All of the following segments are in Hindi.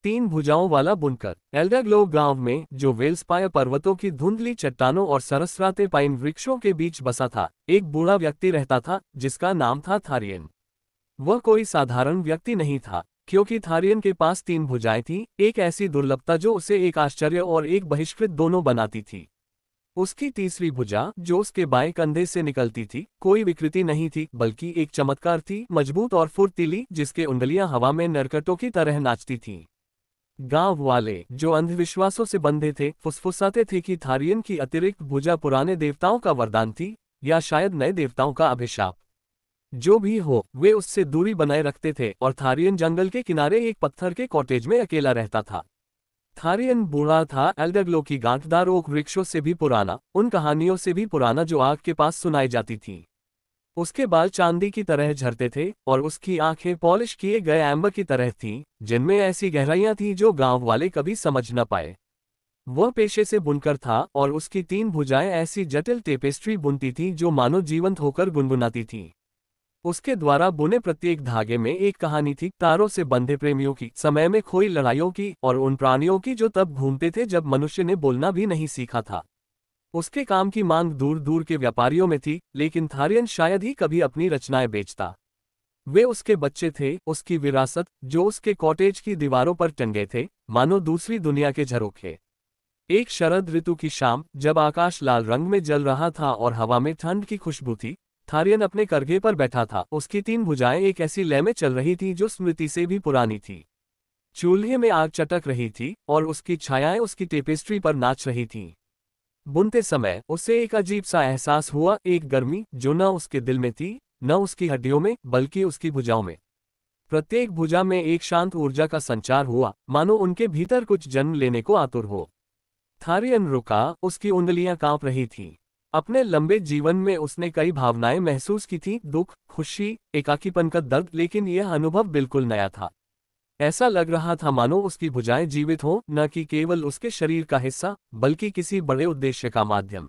तीन भुजाओं वाला बुनकर। एल्डरग्लो गांव में, जो वेल्सपायर पर्वतों की धुंधली चट्टानों और सरसराते पाइन वृक्षों के बीच बसा था, एक बूढ़ा व्यक्ति रहता था जिसका नाम था थारियन। वह कोई साधारण व्यक्ति नहीं था, क्योंकि थारियन के पास तीन भुजाएं थीं, एक ऐसी दुर्लभता जो उसे एक आश्चर्य और एक बहिष्कृत दोनों बनाती थी। उसकी तीसरी भुजा, जो उसके बाएं कंधे से निकलती थी, कोई विकृति नहीं थी बल्कि एक चमत्कार थी, मजबूत और फुर्तीली, जिसके उंगलियां हवा में नरकटों की तरह नाचती थीं। गांव वाले, जो अंधविश्वासों से बंधे थे, फुसफुसाते थे कि थारियन की अतिरिक्त भुजा पुराने देवताओं का वरदान थी, या शायद नए देवताओं का अभिशाप। जो भी हो, वे उससे दूरी बनाए रखते थे और थारियन जंगल के किनारे एक पत्थर के कॉटेज में अकेला रहता था। थारियन बूढ़ा था, एल्डरग्लो की गांठदार ओक वृक्षों से भी पुराना, उन कहानियों से भी पुराना जो आग के पास सुनाई जाती थीं। उसके बाल चांदी की तरह झरते थे और उसकी आंखें पॉलिश किए गए एम्बर की तरह थीं, जिनमें ऐसी गहराइयां थीं जो गांव वाले कभी समझ न पाए। वह पेशे से बुनकर था और उसकी तीन भुजाएं ऐसी जटिल टेपेस्ट्री बुनती थीं जो मानो जीवंत होकर गुनगुनाती थीं। उसके द्वारा बुने प्रत्येक धागे में एक कहानी थी, तारों से बंधे प्रेमियों की, समय में खोई लड़ाइयों की, और उन प्राणियों की जो तब घूमते थे जब मनुष्य ने बोलना भी नहीं सीखा था। उसके काम की मांग दूर दूर के व्यापारियों में थी, लेकिन थारियन शायद ही कभी अपनी रचनाएं बेचता। वे उसके बच्चे थे, उसकी विरासत, जो उसके कॉटेज की दीवारों पर टंगे थे, मानो दूसरी दुनिया के झरोखे। एक शरद ऋतु की शाम, जब आकाश लाल रंग में जल रहा था और हवा में ठंड की खुशबू थी, थारियन अपने करघे पर बैठा था। उसकी तीन भुजाएं एक ऐसी लय में चल रही थी जो स्मृति से भी पुरानी थी। चूल्हे में आग चटक रही थी और उसकी छायाएं उसकी टेपेस्ट्री पर नाच रही थीं। बुनते समय उसे एक अजीब सा एहसास हुआ, एक गर्मी जो न उसके दिल में थी, न उसकी हड्डियों में, बल्कि उसकी भुजाओं में। प्रत्येक भुजा में एक शांत ऊर्जा का संचार हुआ, मानो उनके भीतर कुछ जन्म लेने को आतुर हो। थारियन रुका, उसकी उंगलियां कांप रही थीं। अपने लंबे जीवन में उसने कई भावनाएं महसूस की थीं, दुख, खुशी, एकाकीपन का दर्द, लेकिन यह अनुभव बिल्कुल नया था। ऐसा लग रहा था मानो उसकी भुजाएं जीवित हों, न कि केवल उसके शरीर का हिस्सा, बल्कि किसी बड़े उद्देश्य का माध्यम।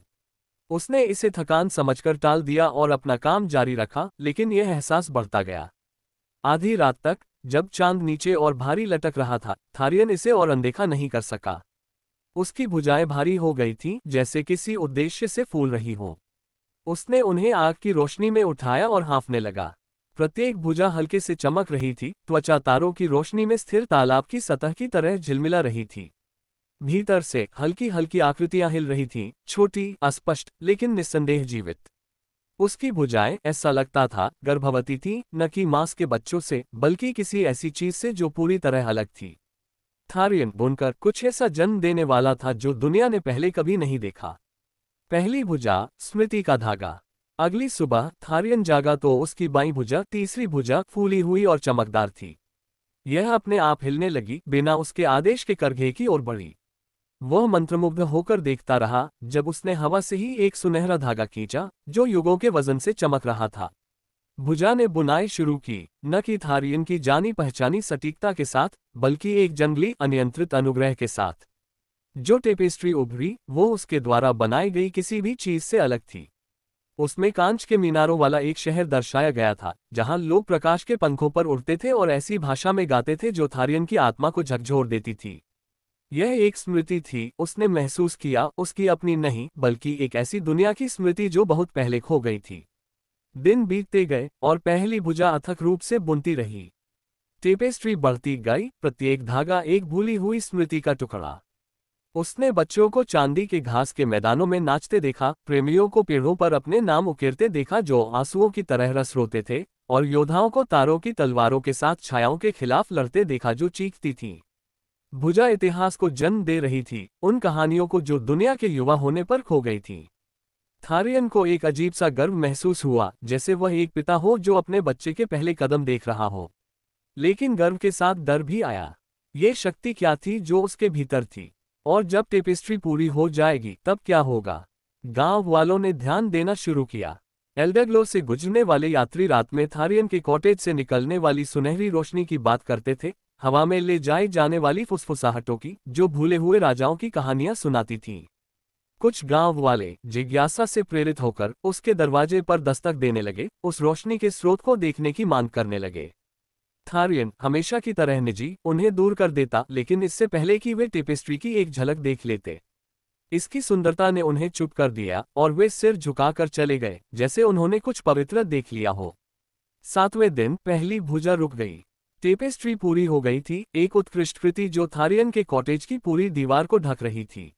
उसने इसे थकान समझकर टाल दिया और अपना काम जारी रखा, लेकिन यह एहसास बढ़ता गया। आधी रात तक, जब चांद नीचे और भारी लटक रहा था, थारियन इसे और अनदेखा नहीं कर सका। उसकी भुजाएं भारी हो गई थीं, जैसे किसी उद्देश्य से फूल रही हों। उसने उन्हें आग की रोशनी में उठाया और हाँफने लगा। प्रत्येक भुजा हल्के से चमक रही थी, त्वचा तारों की रोशनी में स्थिर तालाब की सतह की तरह झिलमिला रही थी। भीतर से हल्की हल्की आकृतियां हिल रही थीं, छोटी, अस्पष्ट, लेकिन निस्संदेह जीवित। उसकी भुजाएं, ऐसा लगता था, गर्भवती थीं, न कि मांस के बच्चों से, बल्कि किसी ऐसी चीज से जो पूरी तरह अलग थी। थारियन बुनकर कुछ ऐसा जन्म देने वाला था जो दुनिया ने पहले कभी नहीं देखा। पहली भुजा, स्मृति का धागा। अगली सुबह थारियन जागा तो उसकी बाईं भुजा, तीसरी भुजा, फूली हुई और चमकदार थी। यह अपने आप हिलने लगी, बिना उसके आदेश के करघे की ओर बढ़ी। वह मंत्रमुग्ध होकर देखता रहा, जब उसने हवा से ही एक सुनहरा धागा खींचा, जो युगों के वजन से चमक रहा था। भुजा ने बुनाई शुरू की, न कि थारियन की जानी पहचानी सटीकता के साथ, बल्कि एक जंगली, अनियंत्रित अनुग्रह के साथ। जो टेपेस्ट्री उभरी, वो उसके द्वारा बनाई गई किसी भी चीज से अलग थी। उसमें कांच के मीनारों वाला एक शहर दर्शाया गया था, जहां लोग प्रकाश के पंखों पर उड़ते थे और ऐसी भाषा में गाते थे जो थारियन की आत्मा को झकझोर देती थी। यह एक स्मृति थी, उसने महसूस किया, उसकी अपनी नहीं, बल्कि एक ऐसी दुनिया की स्मृति जो बहुत पहले खो गई थी। दिन बीतते गए और पहली भुजा अथक रूप से बुनती रही। टेपेस्ट्री बढ़ती गई, प्रत्येक धागा एक भूली हुई स्मृति का टुकड़ा। उसने बच्चों को चांदी के घास के मैदानों में नाचते देखा, प्रेमियों को पेड़ों पर अपने नाम उकेरते देखा जो आंसुओं की तरह रस रोते थे, और योद्धाओं को तारों की तलवारों के साथ छायाओं के खिलाफ लड़ते देखा जो चीखती थीं। भुजा इतिहास को जन्म दे रही थी, उन कहानियों को जो दुनिया के युवा होने पर खो गई थीं। थारियन को एक अजीब सा गर्व महसूस हुआ, जैसे वह एक पिता हो जो अपने बच्चे के पहले कदम देख रहा हो। लेकिन गर्व के साथ डर भी आया। ये शक्ति क्या थी जो उसके भीतर थी? और जब टेपेस्ट्री पूरी हो जाएगी तब क्या होगा? गांव वालों ने ध्यान देना शुरू किया। एल्डरग्लो से गुजरने वाले यात्री रात में थारियन के कॉटेज से निकलने वाली सुनहरी रोशनी की बात करते थे, हवा में ले जाई जाने वाली फुसफुसाहटों की, जो भूले हुए राजाओं की कहानियां सुनाती थीं। कुछ गांव वाले जिज्ञासा से प्रेरित होकर उसके दरवाजे पर दस्तक देने लगे, उस रोशनी के स्रोत को देखने की मांग करने लगे। थारियन हमेशा की तरह निजी उन्हें दूर कर देता, लेकिन इससे पहले कि वे टेपेस्ट्री की एक झलक देख लेते। इसकी सुंदरता ने उन्हें चुप कर दिया और वे सिर झुकाकर चले गए, जैसे उन्होंने कुछ पवित्र देख लिया हो। 7वें दिन पहली भुजा रुक गई। टेपेस्ट्री पूरी हो गई थी, एक उत्कृष्ट कृति जो थारियन के कॉटेज की पूरी दीवार को ढक रही थी।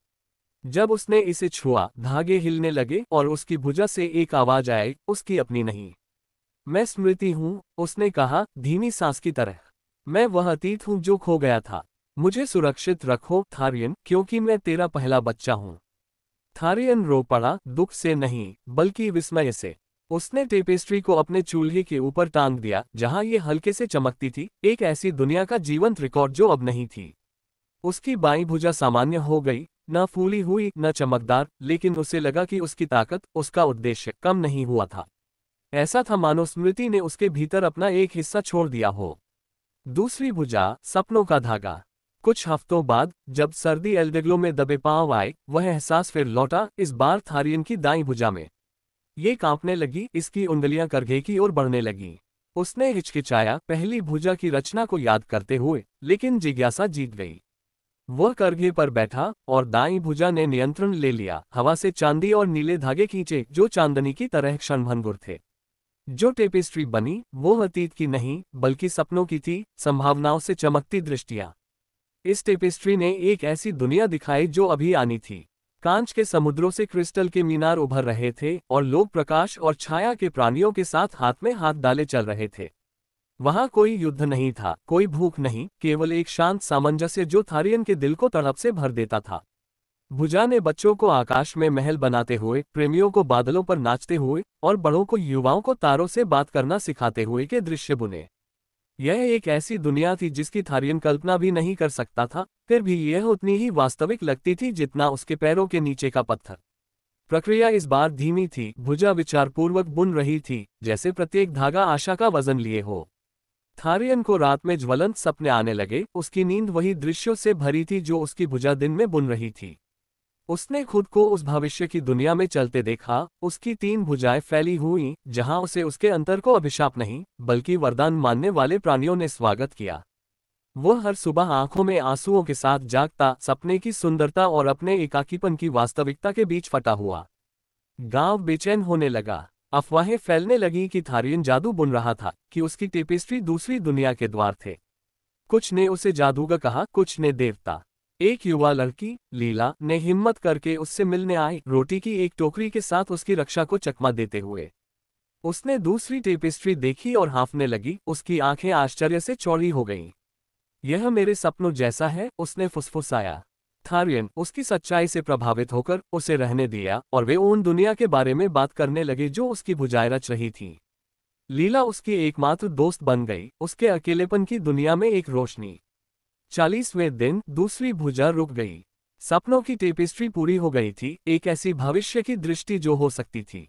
जब उसने इसे छुआ, धागे हिलने लगे और उसकी भुजा से एक आवाज आई, उसकी अपनी नहीं। मैं स्मृति हूं, उसने कहा, धीमी सांस की तरह। मैं वह अतीत हूं जो खो गया था। मुझे सुरक्षित रखो थारियन, क्योंकि मैं तेरा पहला बच्चा हूं। थारियन रो पड़ा, दुख से नहीं बल्कि विस्मय से। उसने टेपेस्ट्री को अपने चूल्हे के ऊपर टांग दिया, जहां ये हल्के से चमकती थी, एक ऐसी दुनिया का जीवंत रिकॉर्ड जो अब नहीं थी। उसकी बाईं भुजा सामान्य हो गई, न फूली हुई न चमकदार, लेकिन उसे लगा कि उसकी ताकत, उसका उद्देश्य कम नहीं हुआ था। ऐसा था मानो स्मृति ने उसके भीतर अपना एक हिस्सा छोड़ दिया हो। दूसरी भुजा, सपनों का धागा। कुछ हफ्तों बाद, जब सर्दी एल्डेग्लो में दबे पांव आए, वह एहसास फिर लौटा, इस बार थारियन की दाईं भुजा में। ये कांपने लगी, इसकी उंगलियां करघे की ओर बढ़ने लगीं। उसने हिचकिचाया, पहली भुजा की रचना को याद करते हुए, लेकिन जिज्ञासा जीत गई। वह करघे पर बैठा और दाईं भुजा ने नियंत्रण ले लिया, हवा से चांदी और नीले धागे खींचे जो चांदनी की तरह क्षणभंगुर थे। जो टेपेस्ट्री बनी, वो अतीत की नहीं बल्कि सपनों की थी, संभावनाओं से चमकती दृष्टियां। इस टेपेस्ट्री ने एक ऐसी दुनिया दिखाई जो अभी आनी थी। कांच के समुद्रों से क्रिस्टल के मीनार उभर रहे थे और लोग प्रकाश और छाया के प्राणियों के साथ हाथ में हाथ डाले चल रहे थे। वहां कोई युद्ध नहीं था, कोई भूख नहीं, केवल एक शांत सामंजस्य जो थारियन के दिल को तड़प से भर देता था। भुजा ने बच्चों को आकाश में महल बनाते हुए, प्रेमियों को बादलों पर नाचते हुए और बड़ों को युवाओं को तारों से बात करना सिखाते हुए के दृश्य बुने। यह एक ऐसी दुनिया थी जिसकी थारियन कल्पना भी नहीं कर सकता था, फिर भी यह उतनी ही वास्तविक लगती थी जितना उसके पैरों के नीचे का पत्थर। प्रक्रिया इस बार धीमी थी, भुजा विचारपूर्वक बुन रही थी, जैसे प्रत्येक धागा आशा का वजन लिए हो। थारियन को रात में ज्वलंत सपने आने लगे, उसकी नींद वही दृश्यों से भरी थी जो उसकी भुजा दिन में बुन रही थी। उसने खुद को उस भविष्य की दुनिया में चलते देखा, उसकी 3 भुजाएं फैली हुई, जहां उसे उसके अंतर को अभिशाप नहीं बल्कि वरदान मानने वाले प्राणियों ने स्वागत किया। वह हर सुबह आंखों में आंसुओं के साथ जागता, सपने की सुंदरता और अपने एकाकीपन की वास्तविकता के बीच फटा हुआ। गांव बेचैन होने लगा। अफवाहें फैलने लगी कि थारियन जादू बुन रहा था, कि उसकी टेपेस्ट्री दूसरी दुनिया के द्वार थे। कुछ ने उसे जादूगर कहा, कुछ ने देवता। एक युवा लड़की, लीला, ने हिम्मत करके उससे मिलने आई, रोटी की एक टोकरी के साथ उसकी रक्षा को चकमा देते हुए। उसने दूसरी टेपेस्ट्री देखी और हाँफने लगी, उसकी आंखें आश्चर्य से चौड़ी हो गईं। यह मेरे सपनों जैसा है, उसने फुसफुसाया। थारियन उसकी सच्चाई से प्रभावित होकर उसे रहने दिया और वे उन दुनिया के बारे में बात करने लगे जो उसकी भुजाएं रच रही थीं। लीला उसकी एकमात्र दोस्त बन गई, उसके अकेलेपन की दुनिया में एक रोशनी। 40वें दिन दूसरी भुजा रुक गई। सपनों की टेपेस्ट्री पूरी हो गई थी, एक ऐसी भविष्य की दृष्टि जो हो सकती थी।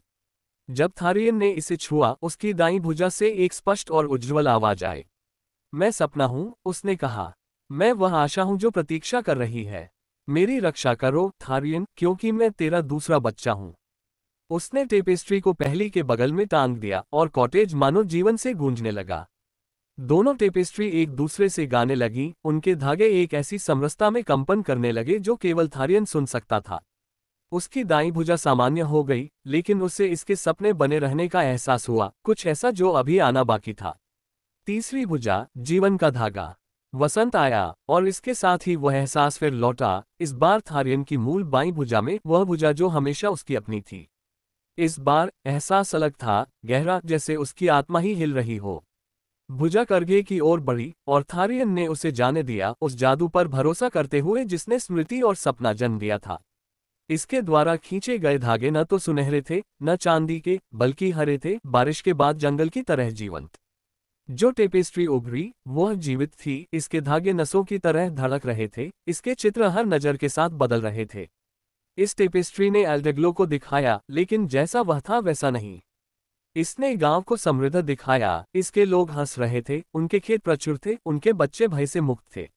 जब थारियन ने इसे छुआ, उसकी दाईं भुजा से एक स्पष्ट और उज्ज्वल आवाज आई। मैं सपना हूं, उसने कहा। मैं वह आशा हूं जो प्रतीक्षा कर रही है। मेरी रक्षा करो थारियन, क्योंकि मैं तेरा दूसरा बच्चा हूं। उसने टेपेस्ट्री को पहली के बगल में टांग दिया और कॉटेज मानो जीवन से गूंजने लगा। दोनों टेपेस्ट्री एक दूसरे से गाने लगी, उनके धागे एक ऐसी समरसता में कंपन करने लगे जो केवल थारियन सुन सकता था। उसकी दाईं भुजा सामान्य हो गई, लेकिन उसे इसके सपने बने रहने का एहसास हुआ, कुछ ऐसा जो अभी आना बाकी था। तीसरी भुजा, जीवन का धागा। वसंत आया और इसके साथ ही वह एहसास फिर लौटा, इस बार थारियन की मूल बाईं भुजा में, वह भुजा जो हमेशा उसकी अपनी थी। इस बार एहसास अलग था, गहरा, जैसे उसकी आत्मा ही हिल रही हो। भुजा करघे की ओर बढ़ी और थारियन ने उसे जाने दिया, उस जादू पर भरोसा करते हुए जिसने स्मृति और सपना जन्म दिया था। इसके द्वारा खींचे गए धागे न तो सुनहरे थे, न चांदी के, बल्कि हरे थे, बारिश के बाद जंगल की तरह जीवंत। जो टेपेस्ट्री उभरी, वह जीवित थी, इसके धागे नसों की तरह धड़क रहे थे, इसके चित्र हर नजर के साथ बदल रहे थे। इस टेपेस्ट्री ने एल्डेग्लो को दिखाया, लेकिन जैसा वह था वैसा नहीं। इसने गांव को समृद्ध दिखाया, इसके लोग हंस रहे थे, उनके खेत प्रचुर थे, उनके बच्चे भय से मुक्त थे।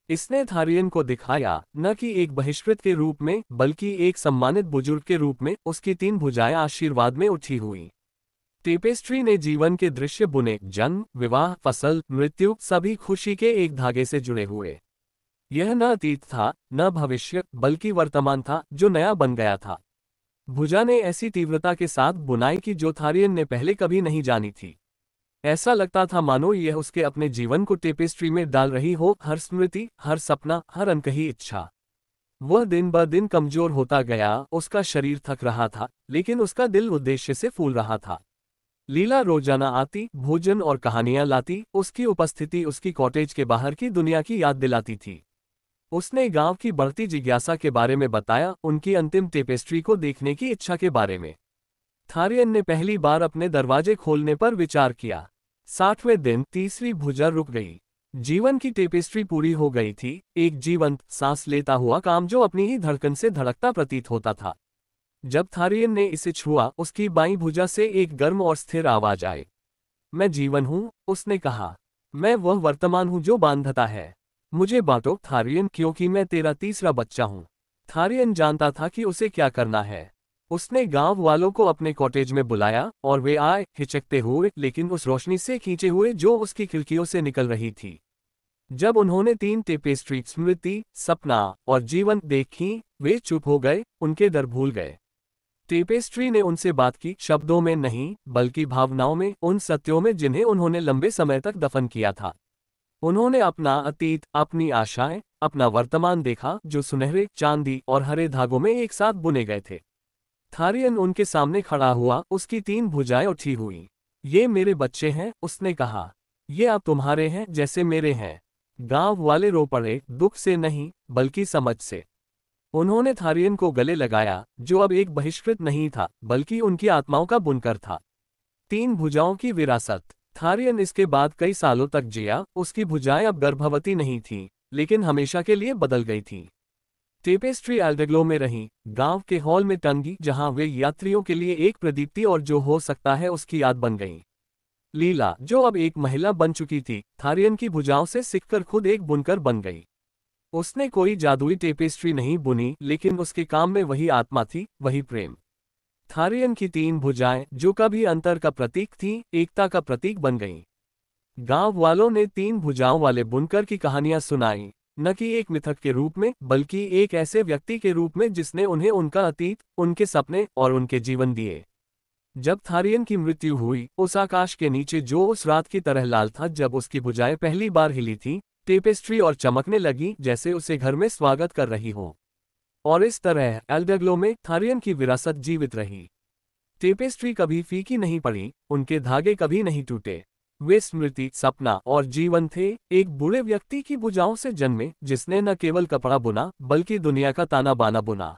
इसने थारियन को दिखाया, न कि एक बहिष्कृत के रूप में, बल्कि एक सम्मानित बुजुर्ग के रूप में, उसकी 3 भुजाएं आशीर्वाद में उठी हुई। टेपेस्ट्री ने जीवन के दृश्य बुने, जन्म, विवाह, फसल, मृत्यु, सभी खुशी के एक धागे से जुड़े हुए। यह न अतीत था, न भविष्य, बल्कि वर्तमान था जो नया बन गया था। भुजा ने ऐसी तीव्रता के साथ बुनाई की जो थारियन ने पहले कभी नहीं जानी थी। ऐसा लगता था मानो यह उसके अपने जीवन को टेपेस्ट्री में डाल रही हो, हर स्मृति, हर सपना, हर अनकही इच्छा। वह दिन ब दिन कमजोर होता गया, उसका शरीर थक रहा था, लेकिन उसका दिल उद्देश्य से फूल रहा था। लीला रोजाना आती, भोजन और कहानियां लाती, उसकी उपस्थिति उसकी कॉटेज के बाहर की दुनिया की याद दिलाती थी। उसने गांव की बढ़ती जिज्ञासा के बारे में बताया, उनकी अंतिम टेपेस्ट्री को देखने की इच्छा के बारे में। थारियन ने पहली बार अपने दरवाजे खोलने पर विचार किया। 60वें दिन तीसरी भुजा रुक गई। जीवन की टेपेस्ट्री पूरी हो गई थी, एक जीवंत, सांस लेता हुआ काम जो अपनी ही धड़कन से धड़कता प्रतीत होता था। जब थारियन ने इसे छुआ, उसकी बाईं भुजा से एक गर्म और स्थिर आवाज आई। मैं जीवन हूं, उसने कहा। मैं वह वर्तमान हूं जो बांधता है। मुझे बांटो थारियन, क्योंकि मैं तेरा तीसरा बच्चा हूं। थारियन जानता था कि उसे क्या करना है। उसने गांव वालों को अपने कॉटेज में बुलाया और वे आए, हिचकते हुए, लेकिन उस रोशनी से खींचे हुए जो उसकी खिड़कियों से निकल रही थी। जब उन्होंने 3 टेपेस्ट्री, स्मृति, सपना और जीवन देखी, वे चुप हो गए, उनके डर भूल गए। टेपेस्ट्री ने उनसे बात की, शब्दों में नहीं, बल्कि भावनाओं में, उन सत्यों में जिन्हें उन्होंने लंबे समय तक दफन किया था। उन्होंने अपना अतीत, अपनी आशाएं, अपना वर्तमान देखा, जो सुनहरे, चांदी और हरे धागों में एक साथ बुने गए थे। थारियन उनके सामने खड़ा हुआ, उसकी 3 भुजाएं उठी हुई। ये मेरे बच्चे हैं, उसने कहा। ये अब तुम्हारे हैं जैसे मेरे हैं। गांव वाले रो पड़े, दुख से नहीं, बल्कि समझ से। उन्होंने थारियन को गले लगाया, जो अब एक बहिष्कृत नहीं था, बल्कि उनकी आत्माओं का बुनकर था। 3 भुजाओं की विरासत। थारियन इसके बाद कई सालों तक जिया, उसकी भुजाएं अब गर्भवती नहीं थीं, लेकिन हमेशा के लिए बदल गई थीं। टेपेस्ट्री एल्डेग्लो में रही, गांव के हॉल में टंगी, जहां वे यात्रियों के लिए एक प्रदीप्ति और जो हो सकता है उसकी याद बन गई। लीला, जो अब एक महिला बन चुकी थी, थारियन की भुजाओं से सीखकर खुद एक बुनकर बन गई। उसने कोई जादुई टेपेस्ट्री नहीं बुनी, लेकिन उसके काम में वही आत्मा थी, वही प्रेम। थारियन की 3 भुजाएं, जो कभी अंतर का प्रतीक थीं, एकता का प्रतीक बन गईं। गांव वालों ने 3 भुजाओं वाले बुनकर की कहानियां सुनाई, न कि एक मिथक के रूप में, बल्कि एक ऐसे व्यक्ति के रूप में जिसने उन्हें उनका अतीत, उनके सपने और उनके जीवन दिए। जब थारियन की मृत्यु हुई, उस आकाश के नीचे जो उस रात की तरह लाल था जब उसकी भुजाएं पहली बार हिली थीं, टेपेस्ट्री और चमकने लगी, जैसे उसे घर में स्वागत कर रही हो। और इस तरह एल्डेग्लो में थारियन की विरासत जीवित रही। टेपेस्ट्री कभी फीकी नहीं पड़ी, उनके धागे कभी नहीं टूटे। वे स्मृति, सपना और जीवन थे, एक बूढ़े व्यक्ति की भुजाओं से जन्मे, जिसने न केवल कपड़ा बुना, बल्कि दुनिया का ताना बाना बुना।